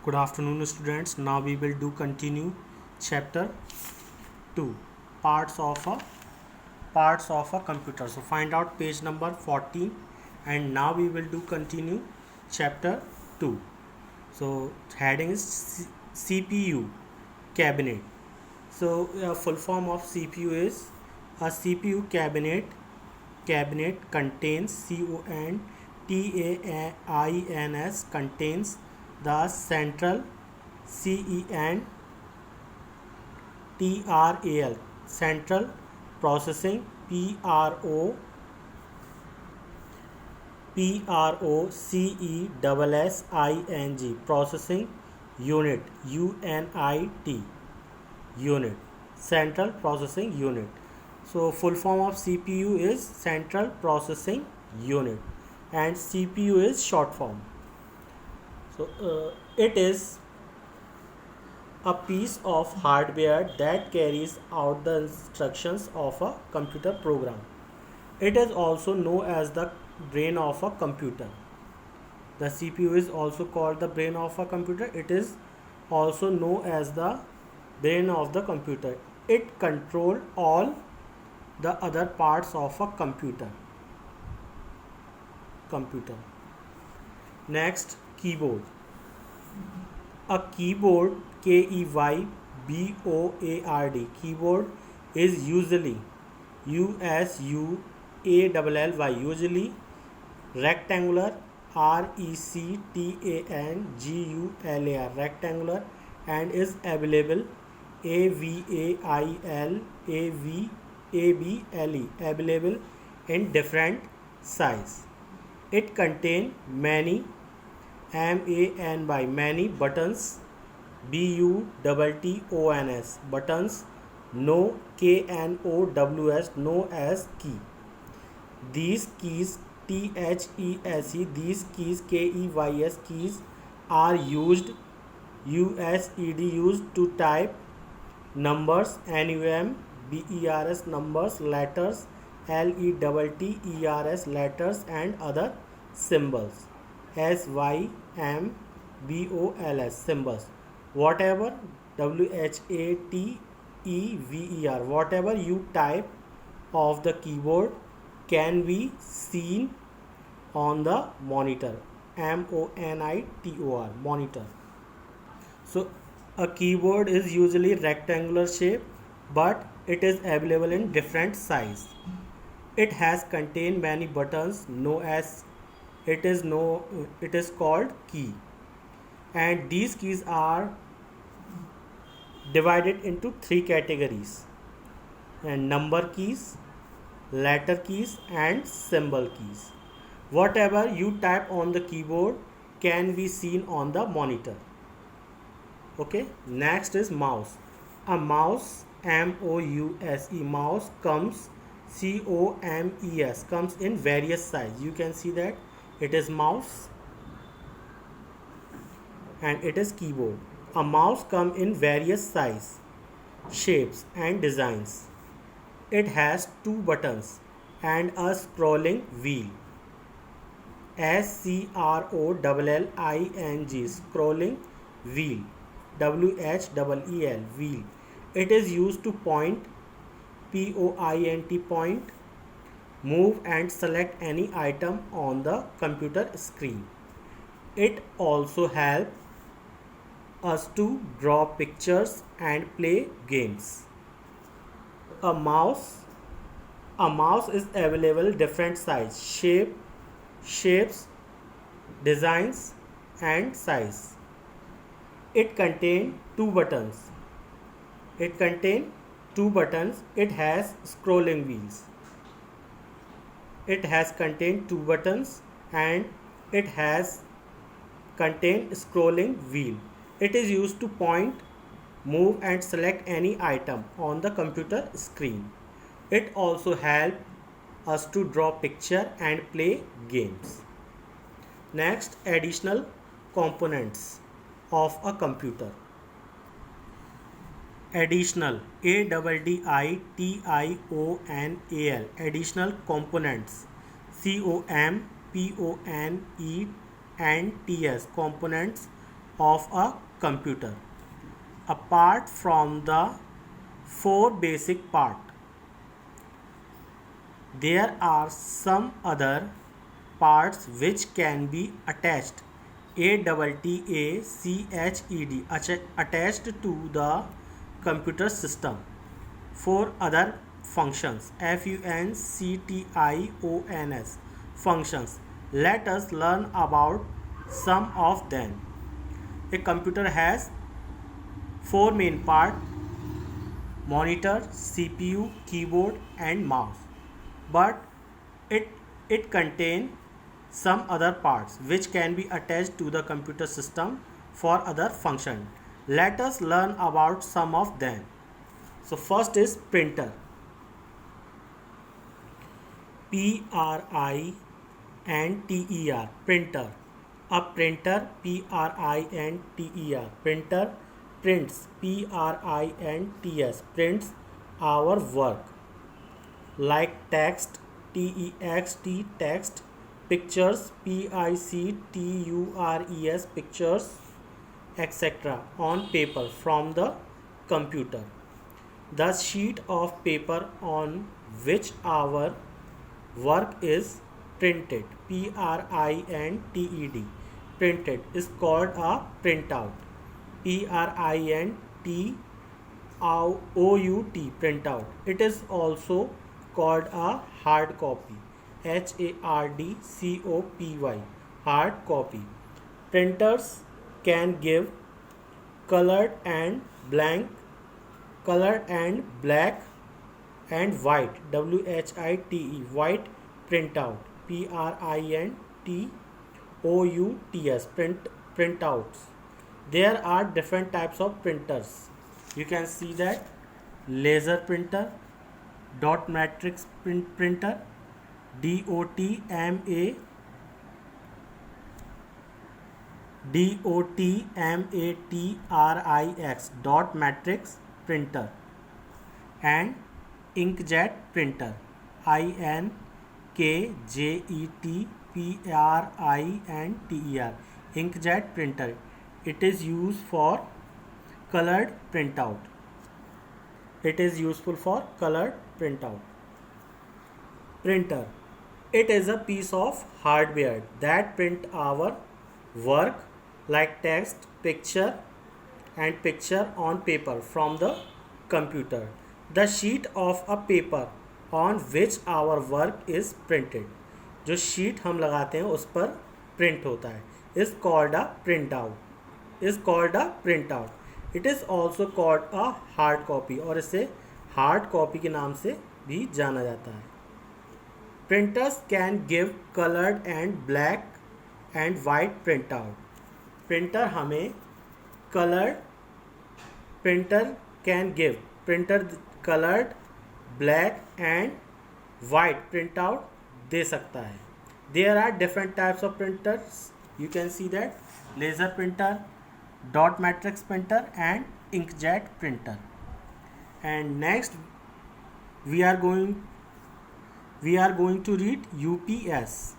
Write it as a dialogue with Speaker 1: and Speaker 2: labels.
Speaker 1: Good afternoon, students. Now we will do continue chapter 2 parts of a computer. So find out page number 14 and now we will do continue chapter 2. So heading is CPU cabinet. So full form of CPU is a CPU cabinet contains CONTAINS contains the central CENTRAL central processing PROCESSING processing unit unit central processing unit. So full form of CPU is central processing unit and CPU is short form. So it is a piece of hardware that carries out the instructions of a computer program. It is also known as the brain of a computer. The CPU is also called the brain of a computer. It is also known as the brain of the computer. It controls all the other parts of a computer. Next, keyboard. A keyboard, KEYBOARD, keyboard is usually usually rectangular, rectangular, rectangular, and is available available in different size. It contains many many buttons, buttons, buttons, knows, known as key. These keys, these keys, keys are used to type numbers, NUMBERS numbers, letters, LETTERS letters, and other symbols, SYMBOLS symbols. Whatever WHATEVER, whatever you type of the keyboard can be seen on the monitor, MONITOR, monitor. So a keyboard is usually rectangular shape, but it is available in different size. It has contained many buttons, known as it is called key, and these keys are divided into three categories: and number keys, letter keys, and symbol keys. Whatever you type on the keyboard can be seen on the monitor. Okay, next is mouse. A mouse, MOUSE, mouse comes COMES, comes in various size. You can see that it is mouse and it is keyboard. A mouse comes in various size, shapes, and designs. It has two buttons and a scrolling wheel, SCROLLING, scrolling wheel, WHEEL, wheel. It is used to point, point, move and select any item on the computer screen. It also helps us to draw pictures and play games. A mouse is available different size, shapes, designs, and size. It contains two buttons. It has scrolling wheels. It has contained two buttons and it has contained scrolling wheel. It is used to point, move, and select any item on the computer screen. It also helps us to draw picture and play games. Next, additional components of a computer. Additional, ADDITIONAL, additional components, COMPONENTS, components of a computer. Apart from the four basic parts, there are some other parts which can be attached, attached to the computer system for other functions, functions. Let us learn about some of them. A computer has four main parts: monitor, CPU, keyboard and mouse. But it contains some other parts which can be attached to the computer system for other function. Let us learn about some of them. So first is printer. P-R-I-N-T-E-R, printer. A printer, P-R-I-N-T-E-R, printer prints, P-R-I-N-T-S, prints our work, like text, T-E-X-T, text, pictures, P-I-C-T-U-R-E-S, pictures, etc. on paper from the computer. The sheet of paper on which our work is printed, P-R-I-N-T-E-D, printed, is called a printout, P-R-I-N-T-O-U-T, printout. It is also called a hard copy, H-A-R-D-C-O-P-Y, hard copy. Printers can give colored and black and white, W-H-I-T-E, white printout, P-R-I-N-T-O-U-T-S, printouts. There are different types of printers. You can see that laser printer, dot matrix printer, DOTMATRIX, dot matrix printer, and inkjet printer, INKJETPRINTER, inkjet printer. It is used for colored printout. It is useful for colored printout. Printer. It is a piece of hardware that print our work, like text, picture on paper from the computer. The sheet of a paper on which our work is printed. जो sheet हम लगाते हैं उस पर print होता है, is called a printout. It is also called a hard copy, और इसे hard copy के नाम से भी जाना जाता है. Printers can give colored and black and white printout. Printer हमें colored, printer can give colored, black and white printout दे सकता है. There are different types of printers. You can see that laser printer, dot matrix printer and inkjet printer. And next we are going to read UPS.